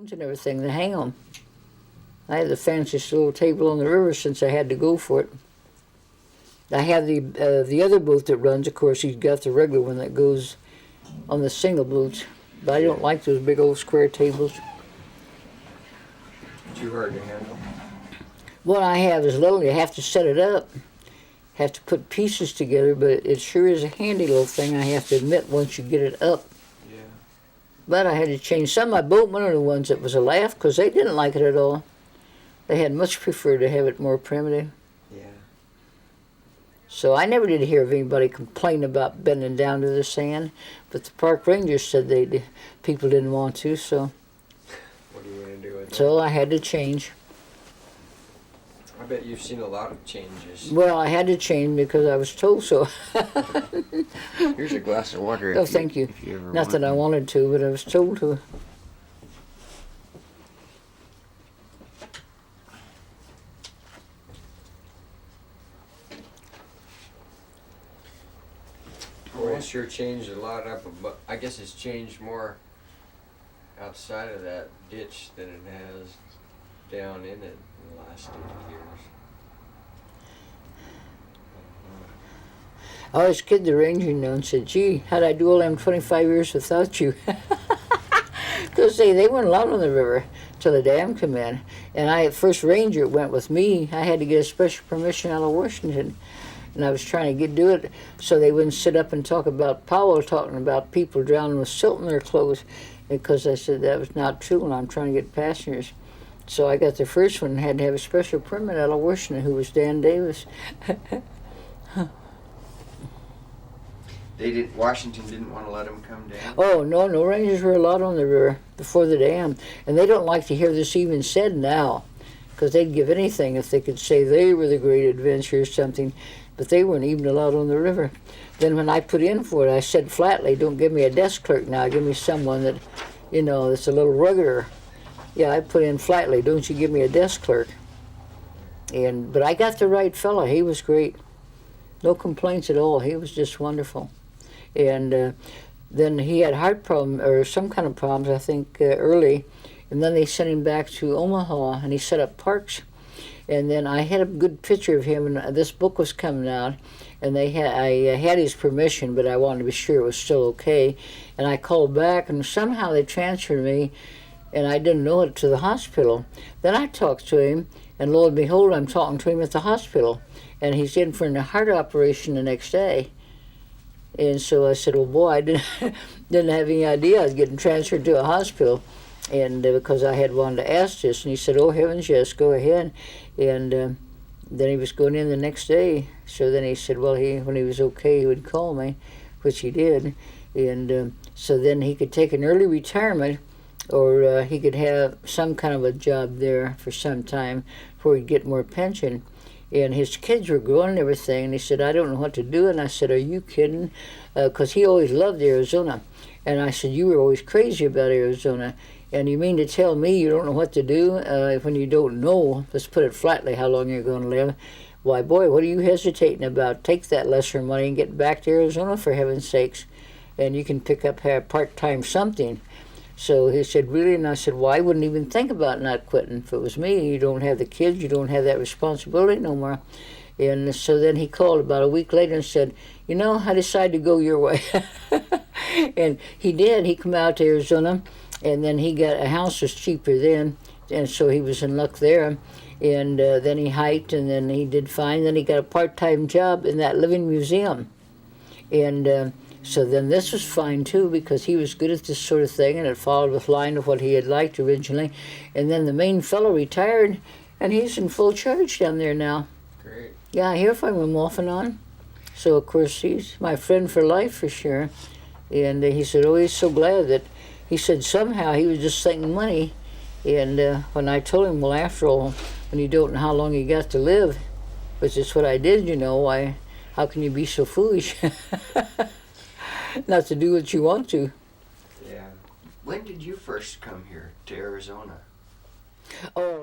balloons and everything to hang them. I had the fanciest little table on the river since I had to go for it. I have the other boat that runs, of course. He's got the regular one that goes on the single boats, but I don't like those big old square tables. Too hard to handle. What I have is little. You have to set it up, have to put pieces together, but it sure is a handy little thing, I have to admit, once you get it up. Yeah. But I had to change. Some of my boatmen are the ones that was a laugh because they didn't like it at all. They had much preferred to have it more primitive. Yeah. So I never did hear of anybody complain about bending down to the sand, but the park rangers said people didn't want to, so. What are you going to do with that? So I had to change. I bet you've seen a lot of changes. Well, I had to change because I was told so. Here's a glass of water. Oh, thank you. If you ever Not that I wanted to, but I was told to. Well, it sure changed a lot up above. I guess it's changed more outside of that ditch than it has down in it in the last 8 years. I always kid the ranger, and said, gee, how'd I do all them 25 years without you? Because they weren't allowed on the river till the dam come in. And first ranger went with me. I had to get a special permission out of Washington. And I was trying to do it so they wouldn't sit up and talk about Powell talking about people drowning with silt in their clothes, because I said that was not true and I'm trying to get passengers. So I got the first one and had to have a special permit out of Washington, who was Dan Davis. Washington didn't want to let them come down? Oh, no rangers were allowed on the river before the dam. And they don't like to hear this even said now, because they'd give anything if they could say they were the great adventure or something. But they weren't even allowed on the river. Then when I put in for it, I said flatly, don't give me a desk clerk now, give me someone that, that's a little ruggeder. Yeah, I put in flatly, don't you give me a desk clerk. But I got the right fella, he was great. No complaints at all, he was just wonderful. And then he had heart problem, or some kind of problems, I think, early. And then they sent him back to Omaha, and he set up parks. And then I had a good picture of him, and this book was coming out, and I had his permission, but I wanted to be sure it was still okay. And I called back, and somehow they transferred me, and I didn't know it, to the hospital. Then I talked to him, and lo and behold, I'm talking to him at the hospital, and he's in for a heart operation the next day. And so I said, well, boy, I didn't have any idea I was getting transferred to a hospital. And because I had wanted to ask this, and he said, oh, heavens, yes, go ahead. And then he was going in the next day. So then he said, well, when he was okay, he would call me, which he did. And so then he could take an early retirement, or he could have some kind of a job there for some time before he'd get more pension. And his kids were growing and everything, and he said, I don't know what to do. And I said, are you kidding? Because he always loved Arizona. And I said, you were always crazy about Arizona. And you mean to tell me you don't know what to do when you don't know, let's put it flatly, how long you're going to live? Why, boy, what are you hesitating about? Take that lesser money and get back to Arizona, for heaven's sakes. And you can pick up part-time something. So he said, really? And I said, well, I wouldn't even think about not quitting. If it was me, you don't have the kids, you don't have that responsibility no more. And so then he called about a week later and said, I decided to go your way. And he did. He came out to Arizona. And then he got a house was cheaper then, and so he was in luck there. And then he hiked, and then he did fine. Then he got a part-time job in that living museum. And so then this was fine, too, because he was good at this sort of thing, and it followed with line of what he had liked originally. And then the main fellow retired, and he's in full charge down there now. Great. Yeah, I hear from him off and on. So, of course, he's my friend for life, for sure. And he said, oh, he's so glad that... He said somehow he was just thinking money, and when I told him, well, after all, when you don't know how long you got to live, which is what I did, how can you be so foolish not to do what you want to? Yeah. When did you first come here to Arizona? Oh.